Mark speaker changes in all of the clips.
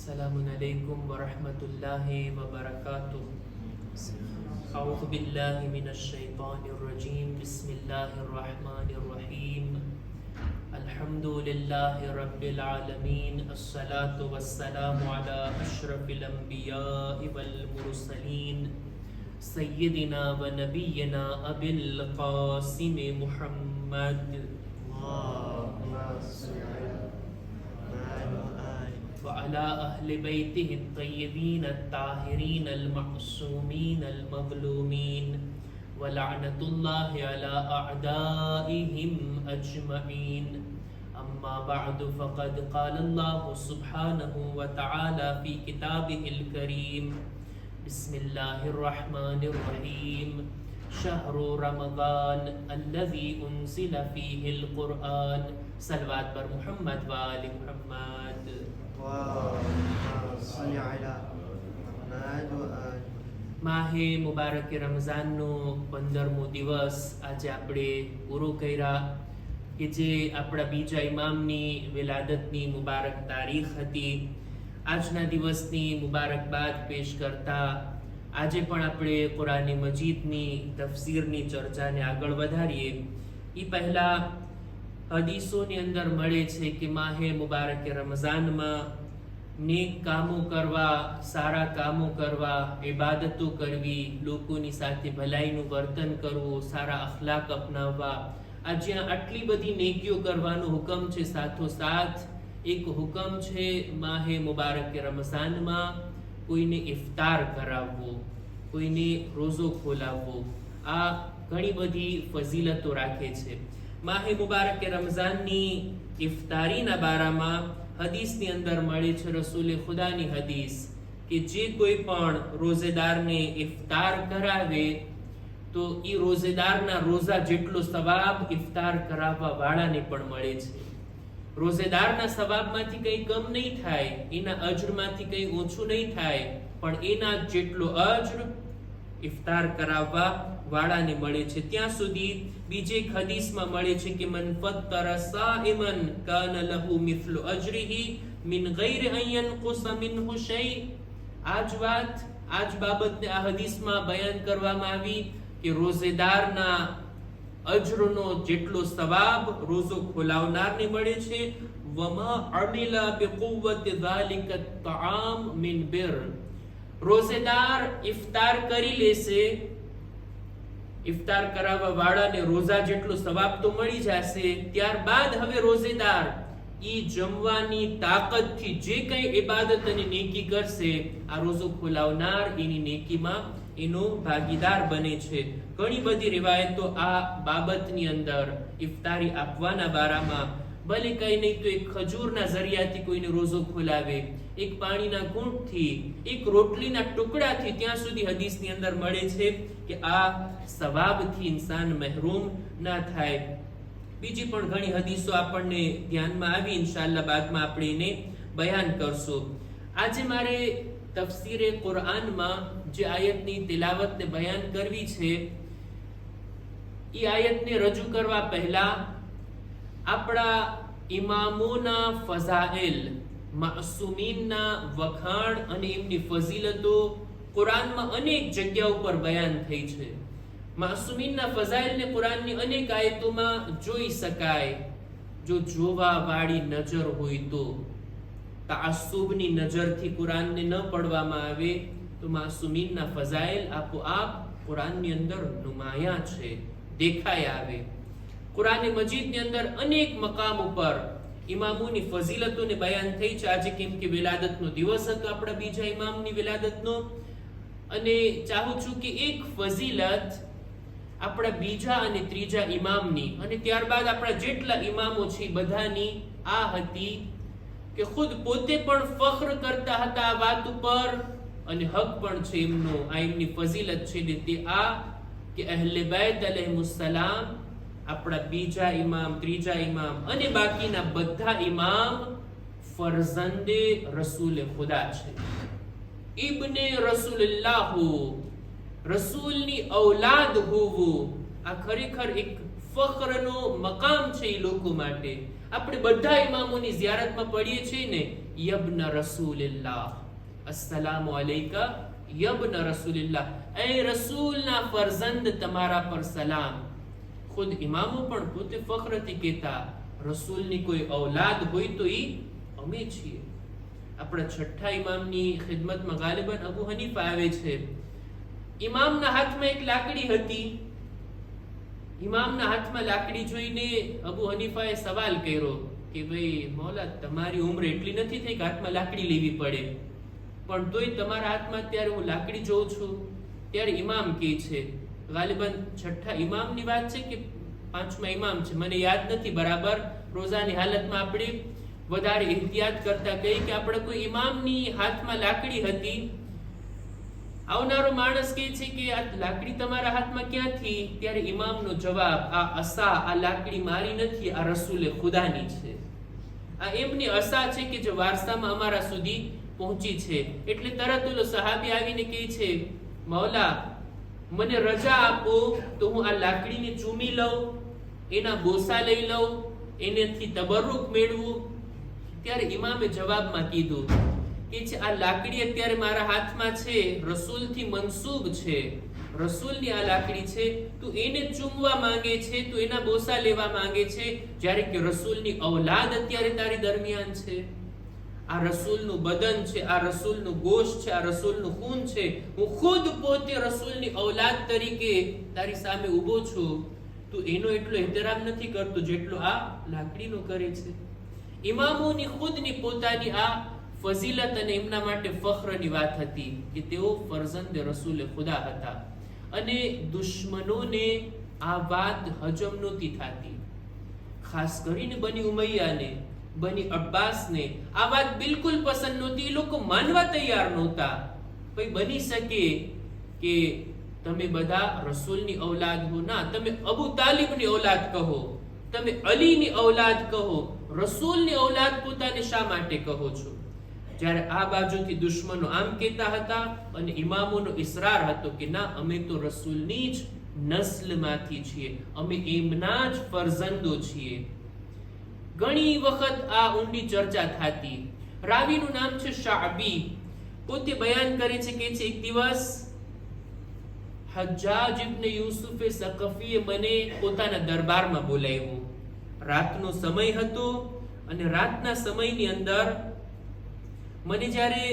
Speaker 1: Assalamu alaikum wa rahmatullahi wa barakatuh. A'udhu billahi minash shaitanir rajim. Bismillahir rahmanir rahim. Alhamdulillahi rabbil alamin. Assalatu wassalamu ala ashrafil anbiya'i wal mursalin. Sayyidina wa nabiyyina Abil Qasim Muhammad. وعلى أهل بيته الطيبين الطاهرين المعصومين المظلومين ولعنة الله على أعدائهم أجمعين أما بعد فقد قال الله سبحانه وتعالى في كتابه الكريم بسم الله الرحمن الرحيم شهر رمضان الذي أنزل فيه القرآن صلوات بر محمد وآل محمد માહે મુબારક રમઝાનનો 15મો દિવસ આજે આપણે પૂરો કર્યા કે જે આપણા બીજા ઇમામની વિલાદતની મુબારક તારીખ હતી. આજના દિવસની મુબારકબાદ પેશ કરતા આજે પણ આપણે કુરાન મજીદની તફસીરની ચર્ચાને આગળ વધારીએ એ પહેલા હદીસોની અંદર મળે છે કે માહે મુબારક રમઝાનમાં નેક કામો કરવા, સારા કામો કરવા, ઇબાદતો કરવી, લોકોની સાથે ભલાઈનું વર્તન કરવું, સારા અખલાક અપનાવવા, આ જ્યાં આટલી બધી નેકીઓ કરવાનો હુકમ છે, સાથોસાથ એક હુકમ છે માહે મુબારક રમઝાનમાં કોઈને ઇફતાર કરાવવો, કોઈને રોઝો ખોલાવવો. આ ઘણી બધી ફઝીલતો રાખે છે. માહે મુબારક રમઝાનની ઇફતારીના બારામાં હદીસની અંદર મળે છે રસૂલે ખુદાની હદીસ કે જે કોઈ પણ રોઝેદારને ઇફતાર કરાવે તો એ રોઝેદારના રોઝા જેટલો સવાબ ઇફતાર કરાવવા વાળાને પણ મળે છે. રોઝેદારના સવાબમાંથી કંઈ કમ નહીં થાય, એના અજરમાંથી કંઈ ઓછું નહીં થાય, પણ એના જેટલો અજર ઇફતાર કરાવવા વાળાને મળે છે. ત્યાં સુધી બીજે એક હદીસમાં મળે છે કે મન ફત્તરા સાઇમન કાન લહુ મિથલુ અજરિહી મિન ગૈર અન યનકુસ મિનહુ શૈ. આજ બાબતને આ હદીસમાં બયાન કરવામાં આવી કે રોઝેદારના અજરનો જેટલો સવાબ રોઝો ખોલાવનારને મળે છે. વમા અમિલા બિકુવ્વતિ ઝાલિકા તઆમ મિન બિર. રોઝેદાર ઇફતાર કરી લેશે, ઇફતાર કરાવવા વાળાને રોઝા જેટલો સવાબ તો મળી જશે, ત્યારબાદ હવે રોઝેદાર ઈ જમવાની તાકાતથી જે કઈ ઇબાદત અને નેકી કરશે, આ રોઝો ખોલાવનાર એની નેકીમાં એનો ભાગીદાર બને છે. ઘણી બધી રિવાયતો આ બાબતની અંદર ઇફતારી આપવાના બારામાં, ભલે કઈ નહીં તો એક ખજૂરના જરિયાથી કોઈને રોઝો ખોલાવે, એક પાણીના ઘૂંટથી, એક રોટલીના ટુકડાથી, ત્યાં સુધી હદીસની અંદર મળે છે કે આ સવાબથી ઇન્સાન મહેરૂમ ના થાય. બીજી પણ ઘણી હદીસો આપણને ધ્યાનમાં આવી, ઇન્શાઅલ્લાહ બાદમાં આપણે એને બયાન કરશું. આજે મારે તફસીરે કુરઆનમાં જે આયતની તિલાવતને બયાન કરવી છે, એ આયતને રજૂ કરવા પહેલા આપણા ઇમામોના ફઝાઇલ, માસૂમીનના વખાણ અને એમની ફઝીલતો કુરાનમાં અનેક જગ્યા ઉપર બયાન થઈ છે. માસૂમીનના ફઝાઇલને કુરાનની અનેક આયતોમાં જોઈ શકાય. જો જોવા વાળી નજર હોય તો, તાઅસ્સુબની નજરથી કુરાનને ન પડવામાં આવે તો માસૂમીનના ફઝાઇલ આપોઆપ કુરાનની અંદર નુમાયા છે, દેખાય આવે. કુરાન મજીદની અંદર અનેક મકામ ઉપર ઇમામોની ફઝીલતોને બયાન થઈ છે. આજે કેમ કે વિલાદતનો દિવસ હતો આપણા બીજા ઇમામની વિલાદતનો, અને ચાહું છું કે એક ફઝીલત આપણા બીજા અને ત્રીજા ઇમામની અને ત્યારબાદ આપણા જેટલા ઇમામો છે બધાની આ હતી કે ખુદ પોતે પણ ફખ્ર કરતા હતા આ વાત ઉપર, અને હક પણ છે એમનો. આ એમની ફઝીલત છે ને તે આ કે અહલે બેત અલૈહિસ્સલામ, આપણા બીજા ઇમામ, ત્રીજા ઇમામ અને બાકીના બધા ઇમામ ફરઝંદે રસૂલ ખુદા છે, ઇબ્ને રસૂલુલ્લાહ, રસૂલની ઔલાદ હોવું. આ ખરેખર એક ફખ્રનો મકામ છે એ લોકો માટે. આપણે બધા ઇમામોની ઝિયારતમાં પડીએ છીએ ને યબ્ન રસૂલિલ્લાહ, અસ્સલામુ અલૈકા યબ્ન રસૂલિલ્લાહ, એ રસૂલના ફરઝંદ તમારા પર સલામ. ખુદ ઇમામો પણ પોતે ફખરથી કહેતા, રસૂલની કોઈ ઔલાદ હોય તો એ અમે છીએ. આપણા છઠ્ઠા ઇમામની ખિદમતમાં ગાલિબન અબુ હનીફા આવે છે. ઇમામના હાથમાં એક લાકડી હતી. ઇમામના હાથમાં લાકડી જોઈને અબુ હનીફાએ સવાલ કર્યો કે ભાઈ મૌલા, તમારી ઉંમર એટલી નથી થઈ કે હાથમાં લાકડી લેવી પડે, પણ તોય તમારા હાથમાં અત્યારે હું લાકડી જોઉં છું. ત્યારે ઇમામ કહે છે, ગાલિબન છઠ્ઠા ઇમામની વાત છે કે પાંચમા ઇમામ છે, મને યાદ નથી બરાબર. રોઝાની હાલતમાં આપણે વધારે એહતિયાત કરતા કહીએ કે આપણે કોઈ ઇમામની હાથમાં લાકડી હતી. આવનારો માણસ કહે છે કે આ લાકડી તમારા હાથમાં ક્યાંથી? ત્યારે ઇમામનો જવાબ, આ અસા, આ લાકડી મારી નથી, આ રસૂલે ખુદાની છે. આ એમની અસા છે કે જે વારસામાં અમારા સુધી પહોંચી છે. એટલે તરત ઓલો સહાબી આવીને કહે છે, મૌલા, મને રજા આપો તો હું આ લાકડીને ચૂમી લઉં, એના બોસા લઈ લઉં, એનેથી તબરુક મેળવું. ત્યારે ઇમામે જવાબમાં કીધું કે છે આ લાકડી અત્યારે મારા હાથમાં છે, રસૂલથી મનસૂબ છે, રસૂલની આ લાકડી છે, તું એને ચૂમવા માંગે છે, તું એના બોસા લેવા માંગે છે, જ્યારે કે રસૂલની ઔલાદ અત્યારે તારી દરમિયાન છે. આ રસૂલનું બદન છે, આ રસૂલનું ગોશ્ત છે, આ રસૂલનું ખૂન છે. હું ખુદ પોતે રસૂલની ઔલાદ તરીકે તારી સામે ઊભો છું. તું એનો એટલો એહતરામ નથી કરતો જેટલો આ લાકડીનો કરે છે. ઇમામોની ખુદની પોતાની આ ફઝીલત અને એમના માટે ફખ્રની વાત હતી કે તેઓ ફરઝંદ રસૂલે ખુદા હતા. અને દુશ્મનોને આ વાત હજમ નહોતી થતી. ખાસ કરીને બની ઉમૈયાને, બની અબ્બાસને આ વાત બિલકુલ પસંદ નહોતી. એ લોકો માનવા તૈયાર નહોતા. ભાઈ બની શકે કે તમે બધા રસૂલની ઔલાદ હો, ના, તમે અબુ તાલિબની ઔલાદ કહો, તમે અલીની ઔલાદ કહો, રસૂલની ઔલાદ પોતાને શા માટે કહો છો? જ્યારે આ બાજુથી દુશ્મનો આમ કહેતા હતા અને ઇમામોનો ઇસરાર હતો કે ના, અમે તો રસૂલની જ નસ્લમાંથી છીએ, અમે એમના જ ફરઝંદો છીએ. ઘણી વખત આ ઊંડી ચર્ચા થતી. રાવીનું નામ છે શાબી. પોતે બયાન કરે છે કે એક દિવસ હજ્જાજ ઇબ્ન યુસુફે સકફીએ મને પોતાના દરબારમાં બોલાવ્યો. રાતનો સમય હતો અને રાતના સમયની અંદર મને જ્યારે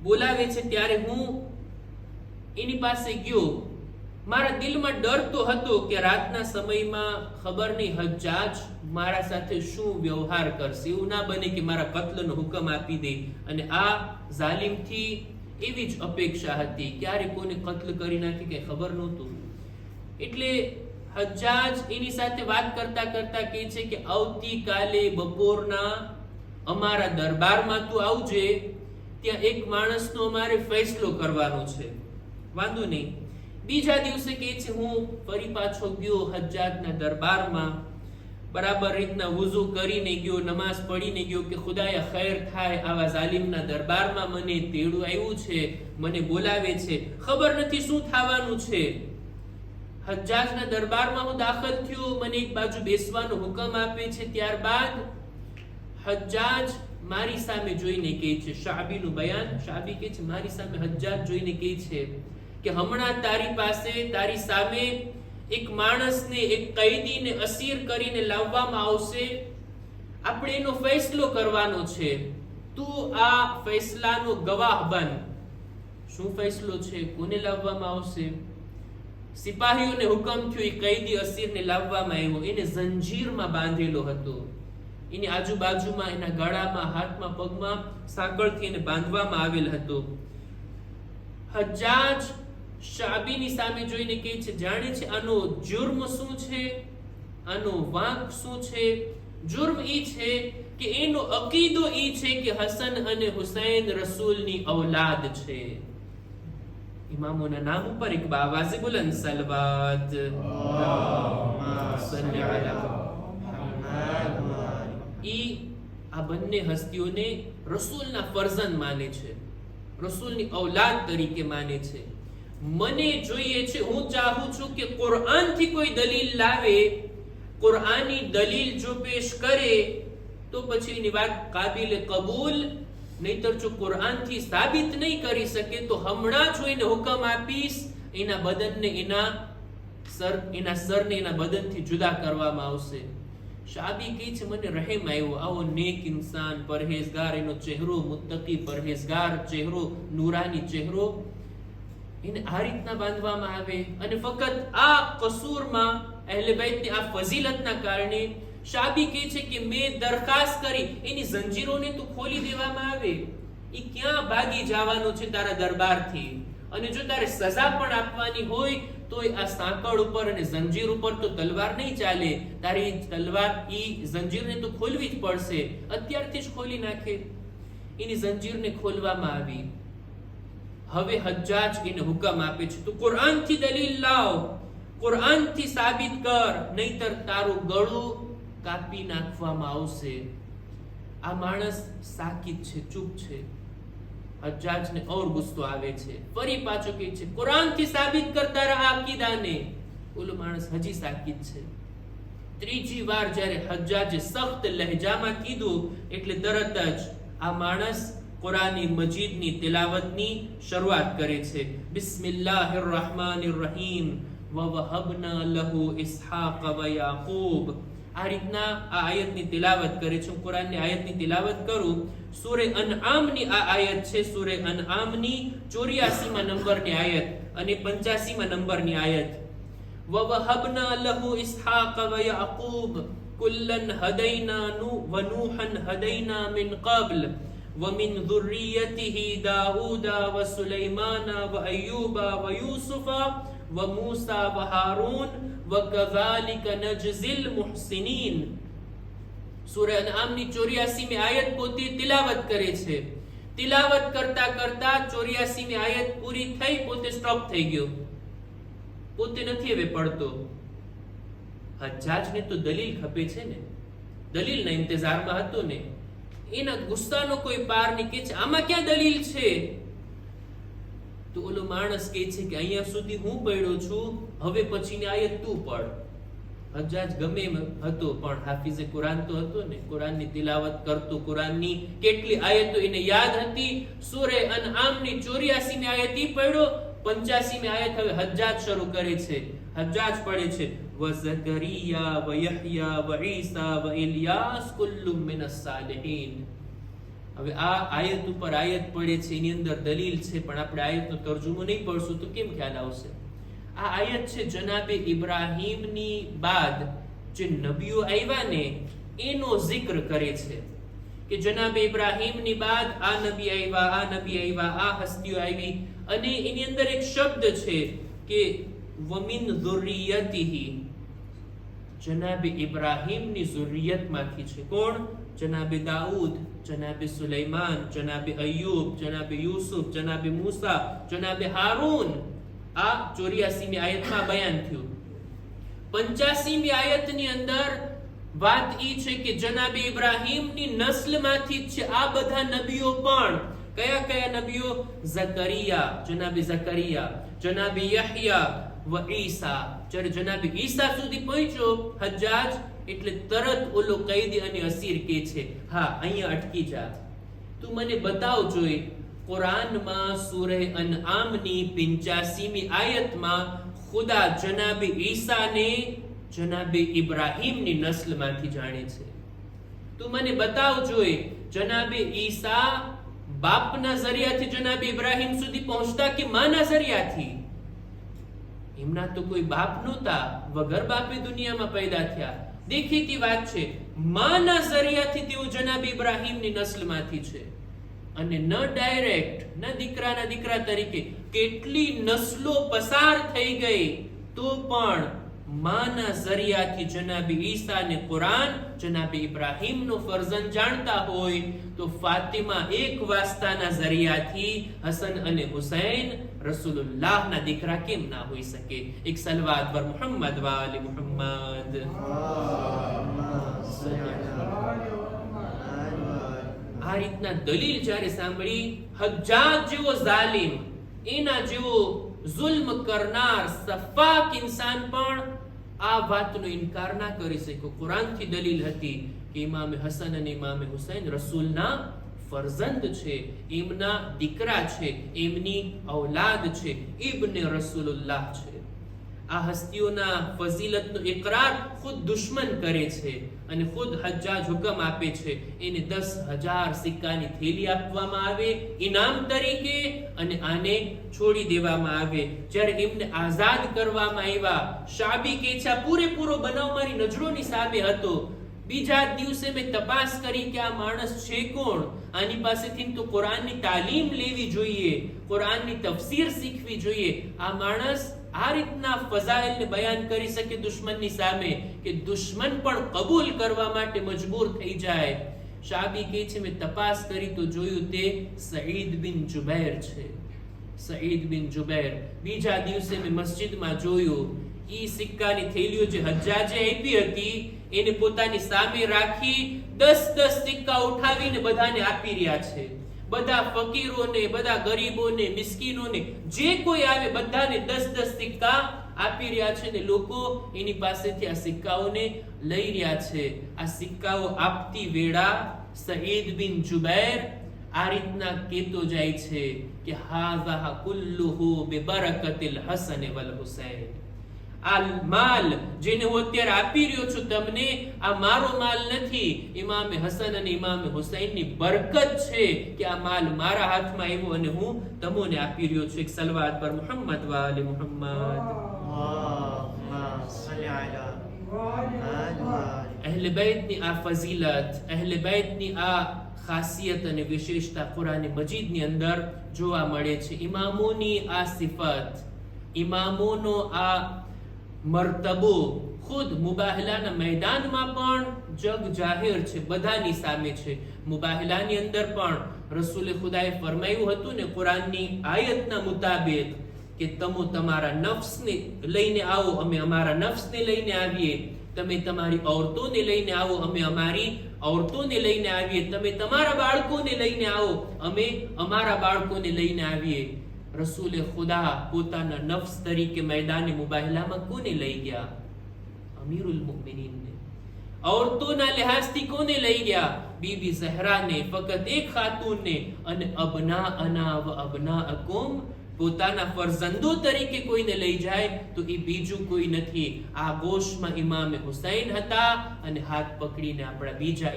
Speaker 1: બોલાવે છે ત્યારે હું એની પાસે ગયો. મારા દિલમાં ડર તો હતો કે રાતના સમયમાં ખબર નહીં હજ્જાજ મારા સાથે શું વ્યવહાર કરશે. એવું ના બને કે મારા કત્લનો હુકમ આપી દે. અને આ જાલિમથી એવી જ અપેક્ષા હતી, ક્યારે કોને કત્લ કરી નાખી કે ખબર નહોતું. એટલે હજ્જાજ એની સાથે વાત કરતા કરતા કહે છે કે આવતીકાલે બપોરના અમારા દરબારમાં તું આવજે, ત્યાં એક માણસનો અમારે ફેસલો કરવાનો છે. વાંધો નહીં. બીજા દિવસે કહે છે હું ફરી પાછો ગયો હજ્જાજના દરબારમાં. બરાબર રીતના વુઝુ કરીને ગયો, નમાઝ પઢીને ગયો કે ખુદાયા ખૈર થાય, આવા જાલિમના દરબારમાં મને તેડું આવ્યું છે, મને બોલાવે છે, ખબર નથી શું થવાનું છે. હજ્જાજના દરબારમાં હું દાખલ થયો, મને એક બાજુ બેસવાનો હુકમ આપે છે. ત્યારબાદ હજ્જાજ મારી સામે જોઈને કહે છે, શાબીનું બયાન, શાબી કહે છે મારી સામે હજ્જાજ જોઈને કહે છે કે હમણાં તારી પાસે, તારી સામે એક માણસને, એક કૈદીને અસીર કરીને લાવવામાં આવશે. આપણે એનો ફેસલો કરવાનો છે. તું આ ફેસલાનો ગવાહ બન. શું ફેસલો છે? કોને લાવવામાં આવશે? સિપાહીઓને હુકમ થયો, એ કૈદી અસીરને લાવવામાં આવ્યો. એને જંજીરમાં બાંધેલો હતો. એની આજુબાજુમાં, એના ગળામાં, હાથમાં, પગમાં સાંકળથી એને બાંધવામાં આવેલ હતો. હજ્જાજ શાબીની સામે જોઈને કહે છે, જાણે છે આનો જુર્મ શું છે, આનો વાંક શું છે? જુર્મ એ છે કે એનો અકીદો એ છે કે હસન અને હુસૈન રસૂલની ઔલાદ છે. ઇમામોના નામ ઉપર એક બાવાઝે બુલંદ સલવાત. આ બંને હસ્તીઓને રસૂલના ફરઝંદ માને છે, રસૂલની ઔલાદ તરીકે માને છે. મને જોઈએ છે, હું ચાહું છું કે કુરઆનથી કોઈ દલીલ લાવે, કુરઆની દલીલ જો પેશ કરે તો પછી એની વાત કાબિલે કબૂલ. નહીતર જો કુરાનથી સાબિત નહીં કરી શકે તો હમણાં જ હું એને હુકમ આપીશ, એના બદનને એના સરને એના બદનથી જુદા કરવામાં આવશે. શાબી કહે છે મને રહેમ આવ્યો, આવો નેક ઇન્સાન, પરહેઝગાર, એનો ચહેરો મુત્તકી પરહેઝગાર ચહેરો, નૂરાની ચહેરો, એને આ રીતના બાંધવામાં આવે. અને ફક્ત આ કસૂરમાં, અહેલે બૈતની આ ફઝીલતના કારણે શાબી કહે છે કે મેં દરખાસ્ત કરી એની જંજીરોને તો ખોલી દેવામાં આવે. એ ક્યાં ભાગી જવાનો છે તારા દરબારથી? અને જો તારે સજા પણ આપવાની હોય તો આ સાંકળ ઉપર અને જંજીર ઉપર તો તલવાર નહીં ચાલે. તારી તલવાર ઈ જંજીરને તો ખોલવી જ પડશે. અત્યારથી જ ખોલી નાખે. એની જંજીરને ખોલવામાં આવી. હવે હજ્જાજ એને હુકમ આપે છે તું કુરાનથી દલીલ લાવ, કુરાનથી સાબિત કર, નહીતર તારું ગળું કાપી નાખવામાં આવશે. આ માણસ સાકિત છે, ચૂપ છે. હજ્જાજને ઓર ગુસ્સો આવે છે. ફરી પાછો કહે છે કુરાનથી સાબિત કરતા રહા અકીદાને. ઓલો માણસ હજી સાકિત છે. ત્રીજી વાર જ્યારે હજ્જાજે સખ્ત લહેજામાં કીધું એટલે તરત જ આ માણસ કુરાની મજીદની તિલાવતની શરૂઆત કરે છે. બિસ્મિલ્લાહિર રહમાનિર રહીમ વવહબના લહુ ઇસ્હાક વ યાકૂબ. આ રીતના આ આયતની તિલાવત કરે છે. હું કુરાનની આયતની તિલાવત કરું. સૂરે અનઆમની આ આયત છે. સૂરે અનઆમની 84માં નંબરની આયત અને 85માં નંબરની આયત. વવહબના લહુ ઇસ્હાક વ યાકૂબ કુલ્લન હદૈના વ નૂહન હદૈના મિન قبل ومن ذريته داود وسليمان وأيوب ويوسف وموسى وهارون وكذلك نجزي المحسنين. સૂરા અનઆમની 84મી આયત પોતે તિલાવત કરે છે. તિલાવત કરતા કરતા 84મી આયત પૂરી થઈ, પોતે સ્ટોપ થઈ ગયો. પોતે નથી હવે પડતો. હજ્જાજને તો દલીલ ખપે છે ને, દલીલના ઇંતજારમાં હતો ને. એના ગુસ્સાનો કોઈ પાર નહીં. કે છે આમાં ક્યાં દલીલ છે? તો ઓલો માણસ કહે છે કે અહીંયા સુધી હું પડ્યો છું, હવે પછીની આયત તું પડ. હજ્જાજ ગમે એમ હતો પણ હાફિઝે કુરાન તો હતો ને, કુરાનની તિલાવત કરતો, કુરાનની કેટલી આયતો એને યાદ હતી. સૂરે અનઆમની 84મી આયત ઈ પડ્યો, 85મી આયત હવે હજ્જાજ શરૂ કરે છે. હજ્જાજ પડે છે વઝકરિયા વયહ્યા વઈસા વઇલિયાસ કુલ્લુમ મિનસ સાલિહીન. હવે આ આયત ઉપર આયત પડે છે, એની અંદર દલીલ છે, પણ આપણે આયતનો તર્જુમો નહીં પડશું તો કેમ ખ્યાલ આવશે? આ આયત છે જનાબે ઇબ્રાહીમની બાદ જે નબીઓ આવ્યા ને એનો જિક્ર કરે છે. કે જનાબે ઇબ્રાહીમની બાદ આ નબી આવ્યા, આ નબી આવ્યા, આ હસ્તીઓ આવી. અને એની અંદર એક શબ્દ છે કે વમિન ઝુર્રિયતિહી, જનાબે ઇબ્રાહીમની ઝુર્રિયતમાંથી છે. કોણ? જનાબે દાઉદ, જનાબે સુલૈમાન, જનાબે અય્યુબ, જનાબે યુસુફ, જનાબે મૂસા, જનાબે હારૂન. આ 84મી આયતમાં બયાન થયું. 85મી આયતની અંદર વાત ઈ છે કે જનાબે ઇબ્રાહીમની નસ્લમાંથી જ છે આ બધા નબીઓ. પણ કયા કયા નબીઓ? ઝકરિયા, જનાબે ઝકરિયા, જનાબે યહ્યા વ ઈસા. જ્યારે જનાબે ઈસા સુધી પહોંચ્યો હજ્જાજ એટલે તરત ઓલો કૈદી અને અસીર કહે છે હા અહીંયા અટકી જા, તું મને બતાવ જોઈ કુરાનમાં સૂરે અનઆમની 85મી આયતમાં ખુદા જનાબે ઈસાને જનાબે ઇબ્રાહીમની નસ્લમાંથી જાણે છે. તું મને બતાવ જોઈ જનાબે ઈસા બાપના જરિયાથી જનાબે ઇબ્રાહીમ સુધી પહોંચતા કે માના જરિયાથી? એમના તો કોઈ બાપ નહોતા, વગર બાપે દુનિયામાં પેદા થયા. દેખીતી વાત છે, માના જરિયાથી તેઓ જનાબે ઇબ્રાહીમની નસ્લમાંથી છે. અને ન ડાયરેક્ટ, ન દીકરાના દીકરા તરીકે કેટલી નસ્લો પસાર થઈ ગઈ તો પણ માના જરિયાથી જનાબે ઈસા ને કુરાન જનાબે ઇબ્રાહીમનો ફરજંદ જાણતા હોય તો ફાતિમા એક વાસ્તાના જરિયાથી હસન અને હુસૈન રસૂલુલ્લાહના દીકરા કેમ ના હોઈ શકે? એક સલવાત પર મુહમ્મદ વાલે મુહમ્મદ. આ રીતના દલીલ જ્યારે સાંભળી, હજ્જાજ જેવો જાલિમ, એના જેવો જુલ્મ કરનાર સફાક ઇન્સાન પણ આ વાતનો ઇનકાર ના કરી શક્યો. કુરાનથી દલીલ હતી કે ઇમામ હસન અને ઇમામ હુસૈન રસૂલના ફરઝંદ છે, એમના દીકરા છે, એમની ઔલાદ છે, ઇબ્ન રસૂલુલ્લાહ છે. આ હસ્તીઓના ફઝીલતનો ઇકરાર ખુદ દુશ્મન કરે છે અને ખુદ હજ્જાજ હુકમ આપે છે એને 10,000 સિક્કાની થેલી આપવામાં આવે ઇનામ તરીકે અને આને છોડી દેવામાં આવે. જ્યારે એમને આઝાદ કરવામાં આવ્યા, શાબી કે છે પૂરેપૂરો બનાવ મારી નજરોની સામે હતો. બીજા દિવસે મેં તપાસ કરી કે આ માણસ છે કોણ, આની પાસેથી તો કુરાનની તાલીમ લેવી જોઈએ, કુરાનની તફસીર શીખવી જોઈએ. આ માણસ આ રીતના ફઝાઇલને બયાન કરી શકે દુશ્મનની સામે કે દુશ્મન પણ કબૂલ કરવા માટે મજબૂર થઈ જાય. શાબી કહે છે મેં તપાસ કરી તો જોયું તે સઈદ બિન જુબૈર છે, સઈદ બિન જુબૈર. બીજા દિવસે મેં મસ્જિદમાં જોયું, ઈ સિક્કાની થેલીઓ જે હજ્જાજે આપી હતી એને પોતાની સામે રાખી 10 સિક્કા ઉઠાવીને બધાને આપી રહ્યા છે. બધા ફકીરોને, બધા ગરીબોને, મિસ્કીનોને, જે કોઈ આવે બધાને 10 સિક્કા આપી રહ્યા છે ને લોકો એની પાસેથી આ સિક્કાઓને લઈ રહ્યા છે. આ સિક્કાઓ આપતી વેળા સઈદ બિન જુબૈર આ રીતના કહેતો જાય છે કે હાઝા કુલ્લુહુ બિબરકતિલ હસન વલ હુસૈન. આ માલ જેને હું અત્યારે આપી રહ્યો છું તમને, આ મારો માલ નથી, ઇમામ હસન અને ઇમામ હુસૈનની બરકત છે કે આ માલ મારા હાથમાં આવ્યો અને હું તમને આપી રહ્યો છું. એક સલવાત પર મુહમ્મદ વ આલે મુહમ્મદ. અહલે બેતની આ ફઝીલત, અહલે બેતની આ ખાસિયત અને વિશેષતા કુરાન મજીદની અંદર જોવા મળે છે. ઇમામોની આ સિફત, ઇમામોનો આ મર્તબો ખુદ મુબાહલાના મેદાનમાં પણ જગ જાહેર છે, બધાની સામે છે. મુબાહલાની અંદર પણ રસૂલે ખુદાએ ફરમાયું હતું ને કુરાનની આયતના મુતાબિક કે તમે તમારા નફ્સને લઈને આવો, અમે અમારા નફ્સને લઈને આવીએ. તમે તમારી औरतोને લઈને આવો, અમે અમારી औरतोને લઈને આવીએ. તમે તમારા બાળકોને લઈને આવો, અમે અમારા બાળકોને લઈને આવીએ. રસૂલે ખુદા પોતાના નફ્સ તરીકે મેદાને મુબાહલામાં કોને લઈ ગયા? અમીરુલ મુમિનીનને. औरतोના લિહાઝથી કોને લઈ ગયા? બીબી ઝહરાને, ફકત એક ખાતુનને. અને અબનાઅના વ અબનાઅકુમ, પોતાના ફરઝંદો તરીકે કોઈને લઈ જાય તો એ બીજું કોઈ નથી. આ ગોશમાં ઇમામ હુસૈન હતા અને હાથ પકડીને આપણા બીજા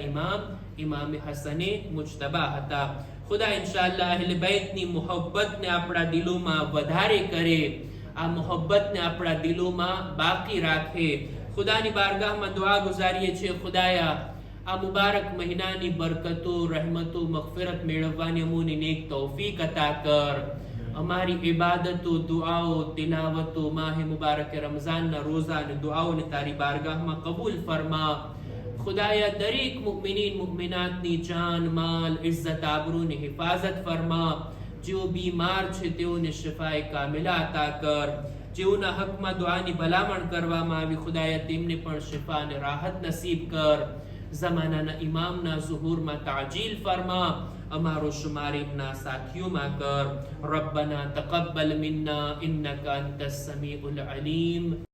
Speaker 1: ઇમામ હસને મુજતબા હતા. ખુદા ઇન્શાઅલ્લાહ અહલે બેતની મોહબ્બતને આપણા દિલોમાં વધારે કરે, આ મોહબ્બતને આપણા દિલોમાં બાકી રાખે. ખુદાની બારગાહમાં દુઆ ગુજારીએ છીએ, ખુદાયા આ મુબારક મહિનાની બરકતો, રહેમતો, મગફિરત મેળવવાની અમોને નેક તૌફીક અતા કર. અમારી ઇબાદતો, દુઆઓ, તિલાવતો, માહે મુબારક રમઝાનના રોઝા અને દુઆઓને તારી બારગાહમાં કબૂલ ફરમા. ખુદાયા દરેક મુમિનીન મુમિનાતની જાન, માલ, ઇઝ્ઝત, આબરૂની હિફાજત ફરમા. જેઓ બીમાર છે તેઓને શિફાએ કામિલા અતા કર. જેઓના હકમાં દુઆની ભલામણ કરવામાં આવી, ખુદાયા તેમને પણ શિફા અને રાહત નસીબ કર. ઝમાનાના ઇમામના ઝુહૂરમાં તાજીલ ફરમા. અમારો શુમાર એમના સાથીઓમાં કર. રબ્બના તકબ્બલ મિન્ના ઇન્નકા અંતસ સમીઉલ અલીમ.